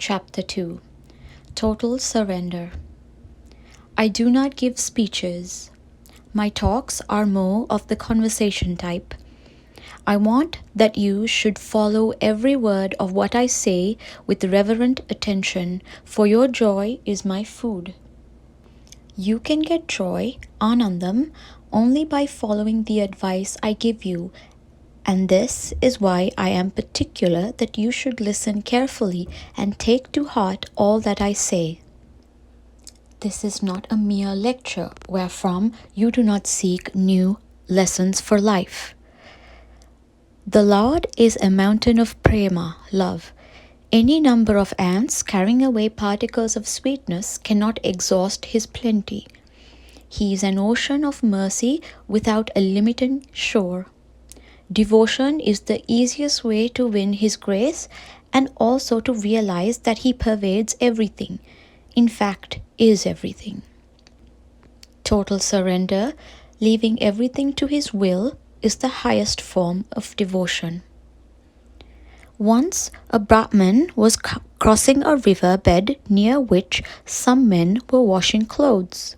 Chapter 2. Total Surrender. I do not give speeches. My talks are more of the conversation type. I want that you should follow every word of what I say with reverent attention, for your joy is my food. You can get joy, anandam, only by following the advice I give you, and this is why I am particular that you should listen carefully and take to heart all that I say. This is not a mere lecture wherefrom you do not seek new lessons for life. The Lord is a mountain of prema, love. Any number of ants carrying away particles of sweetness cannot exhaust his plenty. He is an ocean of mercy without a limiting shore. Devotion is the easiest way to win his grace and also to realize that he pervades everything, in fact, is everything. Total surrender, leaving everything to his will, is the highest form of devotion. Once a Brahmin was crossing a river bed near which some men were washing clothes.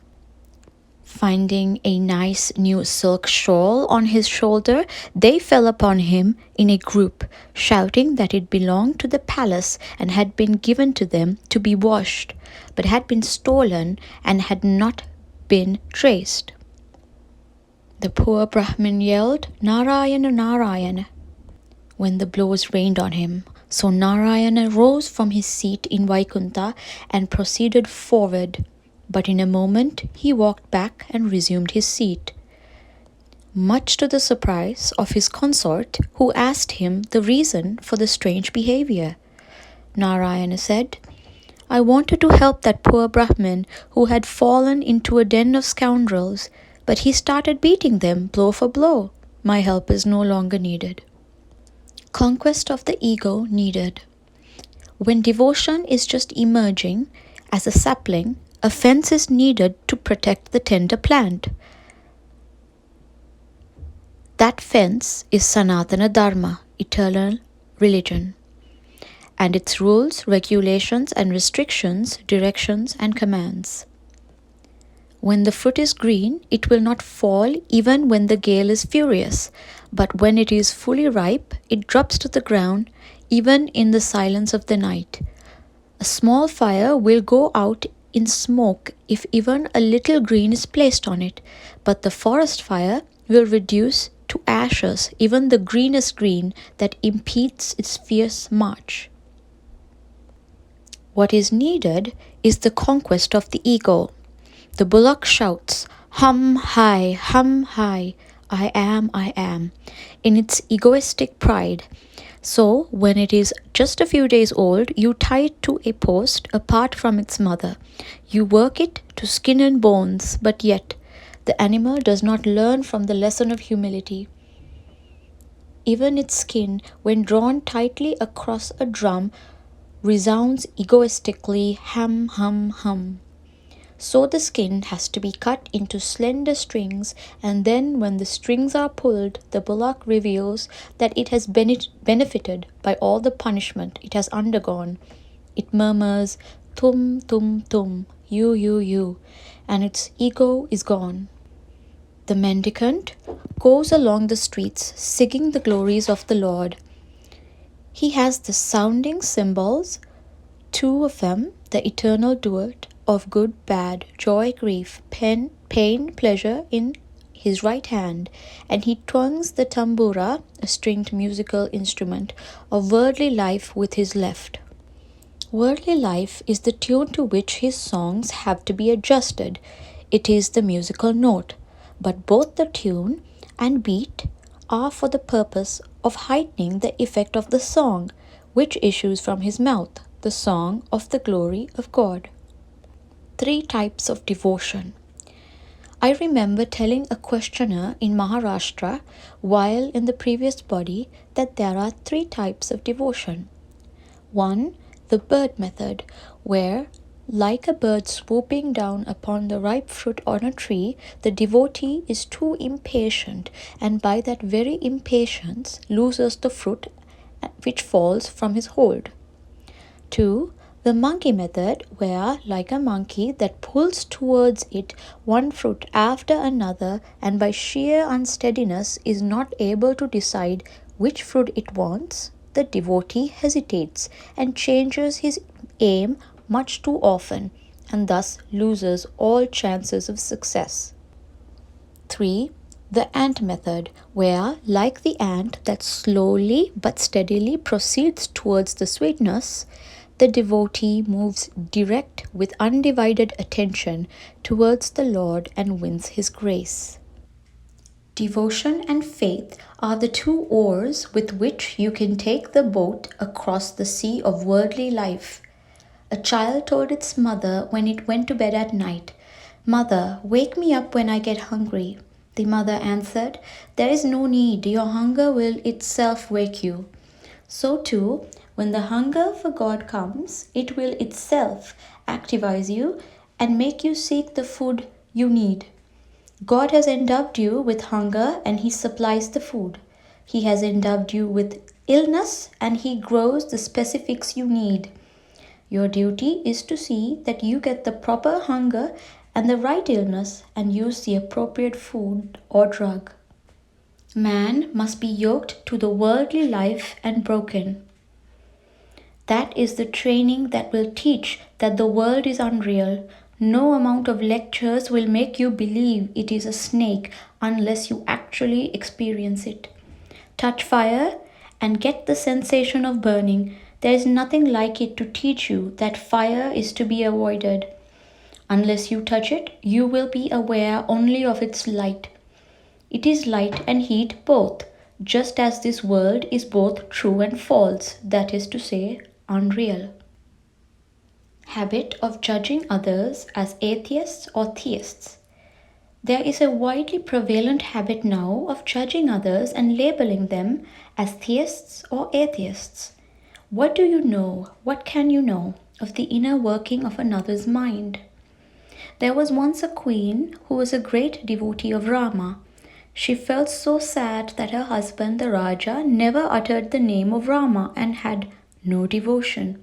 Finding a nice new silk shawl on his shoulder, they fell upon him in a group, shouting that it belonged to the palace and had been given to them to be washed, but had been stolen and had not been traced. The poor Brahmin yelled, "Narayana, Narayana," when the blows rained on him. So Narayana rose from his seat in Vaikuntha and proceeded forward. But in a moment he walked back and resumed his seat, much to the surprise of his consort, who asked him the reason for the strange behavior. Narayana said, "I wanted to help that poor Brahmin who had fallen into a den of scoundrels, but he started beating them blow for blow. My help is no longer needed." Conquest of the ego needed. When devotion is just emerging as a sapling, a fence is needed to protect the tender plant. That fence is Sanatana Dharma, eternal religion, and its rules, regulations, and restrictions, directions, and commands. When the fruit is green, it will not fall even when the gale is furious, but when it is fully ripe, it drops to the ground even in the silence of the night. A small fire will go out in smoke if even a little green is placed on it, but the forest fire will reduce to ashes even the greenest green that impedes its fierce march. What is needed is the conquest of the ego. The bullock shouts, "Hum, hi, I am," in its egoistic pride. So, when it is just a few days old, you tie it to a post apart from its mother. You work it to skin and bones, but yet the animal does not learn from the lesson of humility. Even its skin, when drawn tightly across a drum, resounds egoistically, "Hum, hum." So the skin has to be cut into slender strings, and then when the strings are pulled, the bullock reveals that it has benefited by all the punishment it has undergone. It murmurs, "Tum, tum, tum, you," and its ego is gone. The mendicant goes along the streets singing the glories of the Lord. He has the sounding cymbals, two of them, the eternal duet of good, bad, joy, grief, pain, pleasure, in his right hand, and he twangs the tambura, a stringed musical instrument, of worldly life with his left. Worldly life is the tune to which his songs have to be adjusted. It is the musical note, but both the tune and beat are for the purpose of heightening the effect of the song, which issues from his mouth, the song of the glory of God. 3 types of devotion. I remember telling a questioner in Maharashtra while in the previous body that there are 3 types of devotion. 1. The bird method, where, like a bird swooping down upon the ripe fruit on a tree, the devotee is too impatient, and by that very impatience loses the fruit which falls from his hold. 2. The monkey method, where, like a monkey that pulls towards it one fruit after another and by sheer unsteadiness is not able to decide which fruit it wants, the devotee hesitates and changes his aim much too often and thus loses all chances of success. 3. The ant method, where, like the ant that slowly but steadily proceeds towards the sweetness, the devotee moves direct with undivided attention towards the Lord and wins his grace. Devotion and faith are the two oars with which you can take the boat across the sea of worldly life. A child told its mother when it went to bed at night, "Mother, wake me up when I get hungry." The mother answered, "There is no need, your hunger will itself wake you." So too, when the hunger for God comes, it will itself activize you and make you seek the food you need. God has endowed you with hunger and He supplies the food. He has endowed you with illness and He grows the specifics you need. Your duty is to see that you get the proper hunger and the right illness and use the appropriate food or drug. Man must be yoked to the worldly life and broken. That is the training that will teach that the world is unreal. No amount of lectures will make you believe it is a snake unless you actually experience it. Touch fire and get the sensation of burning. There is nothing like it to teach you that fire is to be avoided. Unless you touch it, you will be aware only of its light. It is light and heat both, just as this world is both true and false, that is to say, unreal. Habit of judging others as atheists or theists. There is a widely prevalent habit now of judging others and labeling them as theists or atheists. What do you know, what can you know of the inner working of another's mind? There was once a queen who was a great devotee of Rama. She felt so sad that her husband, the Raja, never uttered the name of Rama and had no devotion.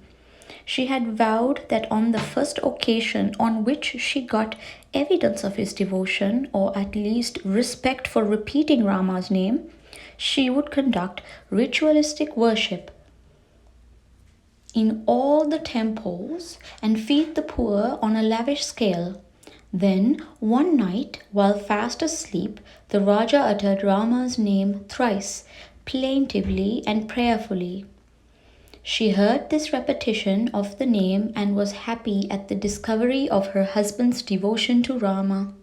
She had vowed that on the first occasion on which she got evidence of his devotion, or at least respect for repeating Rama's name, she would conduct ritualistic worship in all the temples and feed the poor on a lavish scale. Then, one night, while fast asleep, the Raja uttered Rama's name thrice, plaintively and prayerfully. She heard this repetition of the name and was happy at the discovery of her husband's devotion to Rama.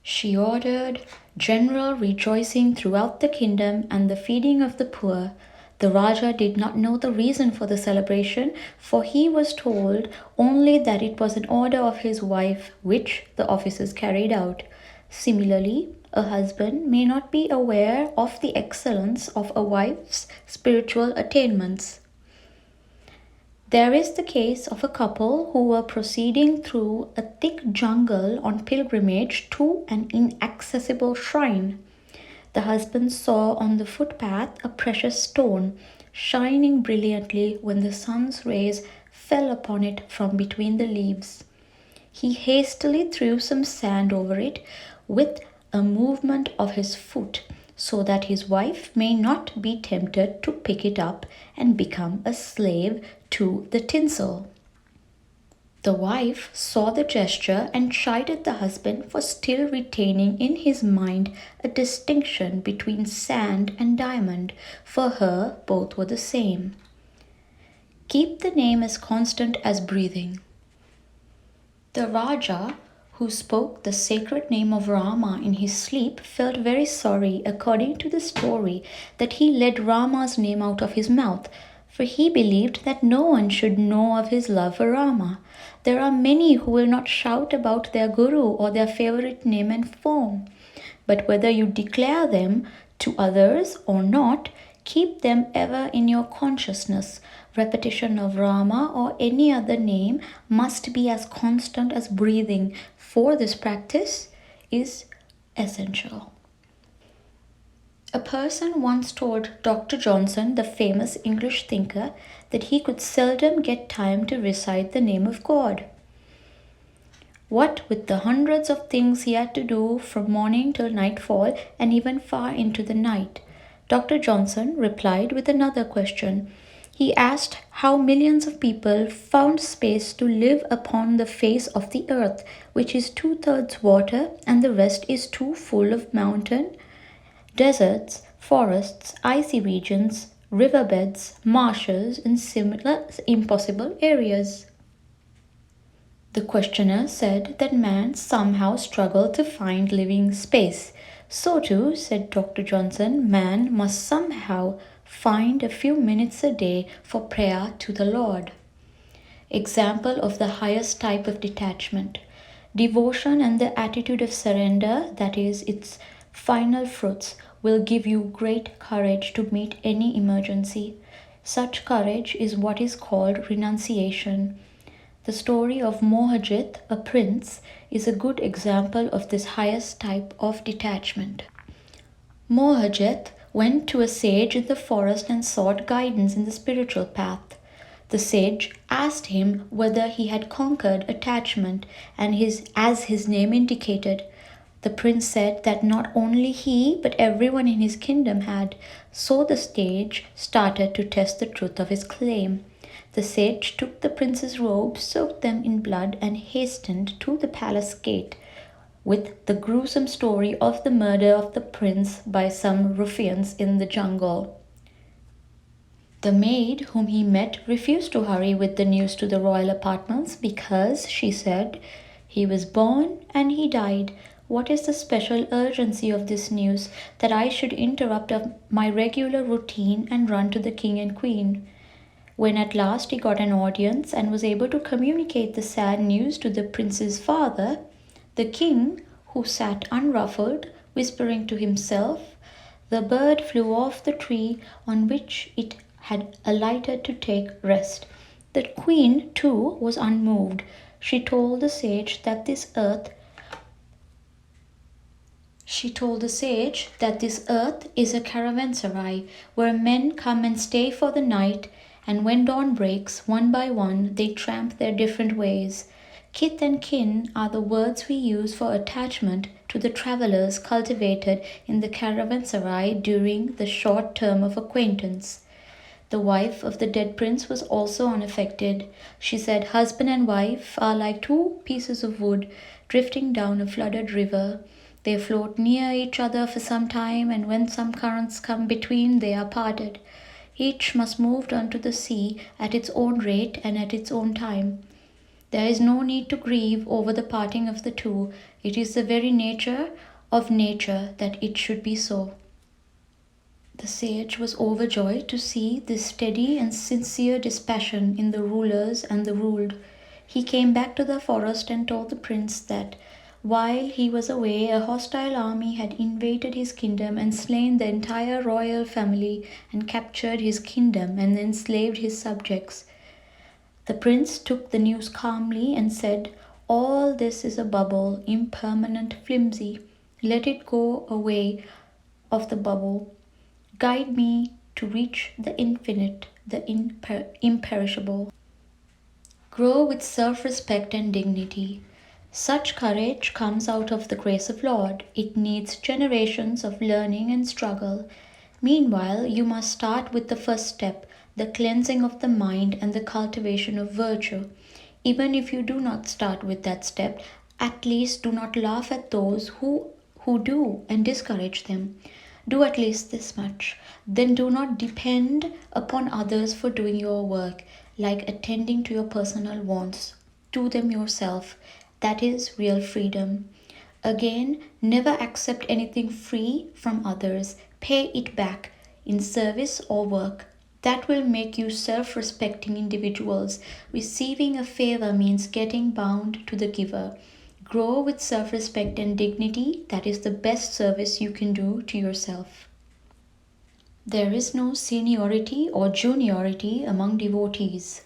She ordered general rejoicing throughout the kingdom and the feeding of the poor. The Raja did not know the reason for the celebration, for he was told only that it was an order of his wife, which the officers carried out. Similarly, a husband may not be aware of the excellence of a wife's spiritual attainments. There is the case of a couple who were proceeding through a thick jungle on pilgrimage to an inaccessible shrine. The husband saw on the footpath a precious stone, shining brilliantly when the sun's rays fell upon it from between the leaves. He hastily threw some sand over it with a movement of his foot, so that his wife may not be tempted to pick it up and become a slave to the tinsel. The wife saw the gesture and chided the husband for still retaining in his mind a distinction between sand and diamond. For her, both were the same. Keep the name as constant as breathing. The Raja, who spoke the sacred name of Rama in his sleep, felt very sorry, according to the story, that he let Rama's name out of his mouth, for he believed that no one should know of his love for Rama. There are many who will not shout about their guru or their favorite name and form. But whether you declare them to others or not, keep them ever in your consciousness. Repetition of Rama or any other name must be as constant as breathing, for this practice is essential. A person once told Dr. Johnson, the famous English thinker, that he could seldom get time to recite the name of God. What with the hundreds of things he had to do from morning till nightfall and even far into the night, Dr. Johnson replied with another question. He asked how millions of people found space to live upon the face of the earth, which is 2/3 water and the rest is too full of mountain, deserts, forests, icy regions, riverbeds, marshes, and similar impossible areas. The questioner said that man somehow struggled to find living space. So too, said Dr. Johnson, man must somehow find a few minutes a day for prayer to the Lord. Example of the highest type of detachment. Devotion and the attitude of surrender, that is, its final fruits, will give you great courage to meet any emergency. Such courage is what is called renunciation. The story of Mohajit, a prince, is a good example of this highest type of detachment. Mohajit went to a sage in the forest and sought guidance in the spiritual path. The sage asked him whether he had conquered attachment, and as his name indicated, the prince said that not only he but everyone in his kingdom had. So the sage started to test the truth of his claim. The sage took the prince's robes, soaked them in blood, and hastened to the palace gate with the gruesome story of the murder of the prince by some ruffians in the jungle. The maid whom he met refused to hurry with the news to the royal apartments because, she said, he was born and he died. What is the special urgency of this news that I should interrupt my regular routine and run to the king and queen? When at last he got an audience and was able to communicate the sad news to the prince's father, the king, who sat unruffled, whispering to himself, the bird flew off the tree on which it had alighted to take rest. The queen, too, was unmoved. She told the sage that this earth is a caravanserai where men come and stay for the night, and when dawn breaks, one by one, they tramp their different ways. Kith and kin are the words we use for attachment to the travelers cultivated in the caravanserai during the short term of acquaintance. The wife of the dead prince was also unaffected. She said, husband and wife are like two pieces of wood drifting down a flooded river. They float near each other for some time, and when some currents come between, they are parted. Each must move on to the sea at its own rate and at its own time. There is no need to grieve over the parting of the two. It is the very nature of nature that it should be so. The sage was overjoyed to see this steady and sincere dispassion in the rulers and the ruled. He came back to the forest and told the prince that while he was away, a hostile army had invaded his kingdom and slain the entire royal family and captured his kingdom and enslaved his subjects. The prince took the news calmly and said, all this is a bubble, impermanent, flimsy. Let it go away of the bubble. Guide me to reach the infinite, the imperishable. Grow with self-respect and dignity. Such courage comes out of the grace of Lord. It needs generations of learning and struggle. Meanwhile, you must start with the first step, the cleansing of the mind and the cultivation of virtue. Even if you do not start with that step, at least do not laugh at those who do and discourage them. Do at least this much. Then do not depend upon others for doing your work, like attending to your personal wants. Do them yourself. That is real freedom. Again, never accept anything free from others. Pay it back in service or work. That will make you self-respecting individuals. Receiving a favor means getting bound to the giver. Grow with self-respect and dignity. That is the best service you can do to yourself. There is no seniority or juniority among devotees.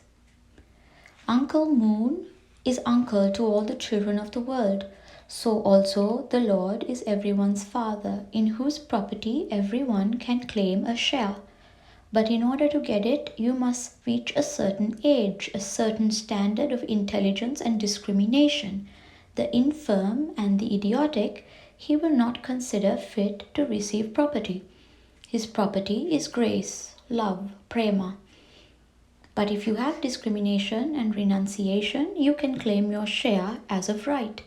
Uncle Moon is uncle to all the children of the world. So also the Lord is everyone's Father, in whose property everyone can claim a share. But in order to get it, you must reach a certain age, a certain standard of intelligence and discrimination. The infirm and the idiotic he will not consider fit to receive property. His property is grace, love, prema. But if you have discrimination and renunciation, you can claim your share as of right.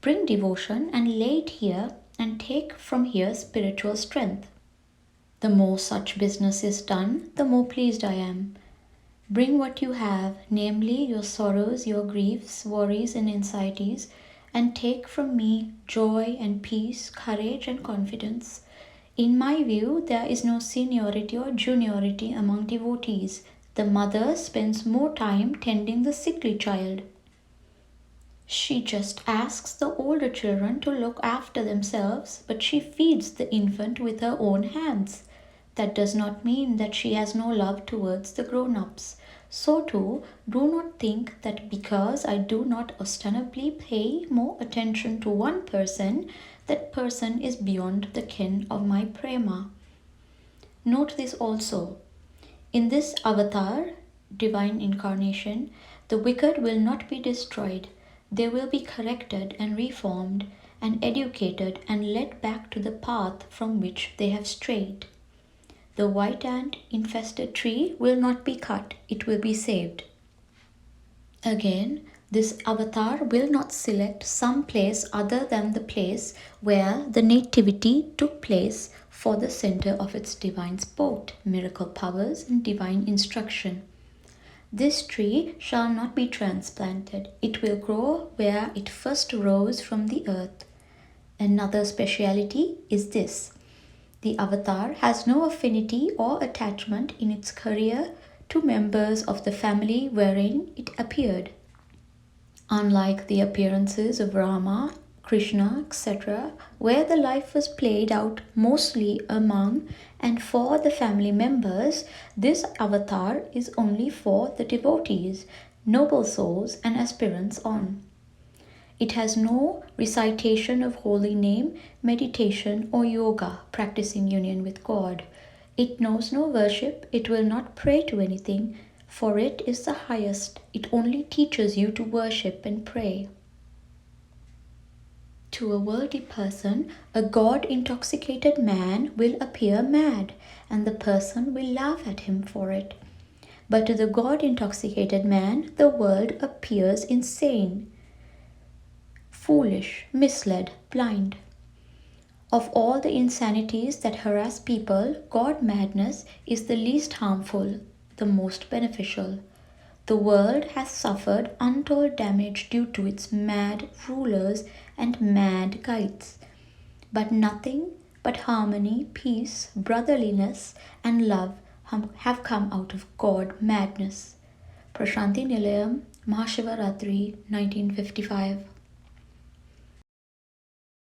Bring devotion and lay it here, and take from here spiritual strength. The more such business is done, the more pleased I am. Bring what you have, namely your sorrows, your griefs, worries, and anxieties, and take from me joy and peace, courage and confidence. In my view, there is no seniority or juniority among devotees. The mother spends more time tending the sickly child. She just asks the older children to look after themselves, but she feeds the infant with her own hands. That does not mean that she has no love towards the grown-ups. So too, do not think that because I do not ostensibly pay more attention to one person, that person is beyond the ken of my prema. Note this also. In this avatar, divine incarnation, the wicked will not be destroyed. They will be corrected and reformed and educated and led back to the path from which they have strayed. The white ant infested tree will not be cut, it will be saved. Again, this avatar will not select some place other than the place where the nativity took place for the center of its divine sport, miracle powers, and divine instruction. This tree shall not be transplanted. It will grow where it first rose from the earth. Another speciality is this. The avatar has no affinity or attachment in its career to members of the family wherein it appeared. Unlike the appearances of Rama, Krishna, etc., where the life was played out mostly among and for the family members, this avatar is only for the devotees, noble souls, and aspirants on. It has no recitation of holy name, meditation, or yoga, practicing union with God. It knows no worship, it will not pray to anything, for it is the highest. It only teaches you to worship and pray. To a worldly person, a God-intoxicated man will appear mad, and the person will laugh at him for it. But to the God-intoxicated man, the world appears insane, foolish, misled, blind. Of all the insanities that harass people, God madness is the least harmful, the most beneficial. The world has suffered untold damage due to its mad rulers and mad guides. But nothing but harmony, peace, brotherliness, and love have come out of God madness. Prashanti Nilayam, Mahashivaratri, 1955.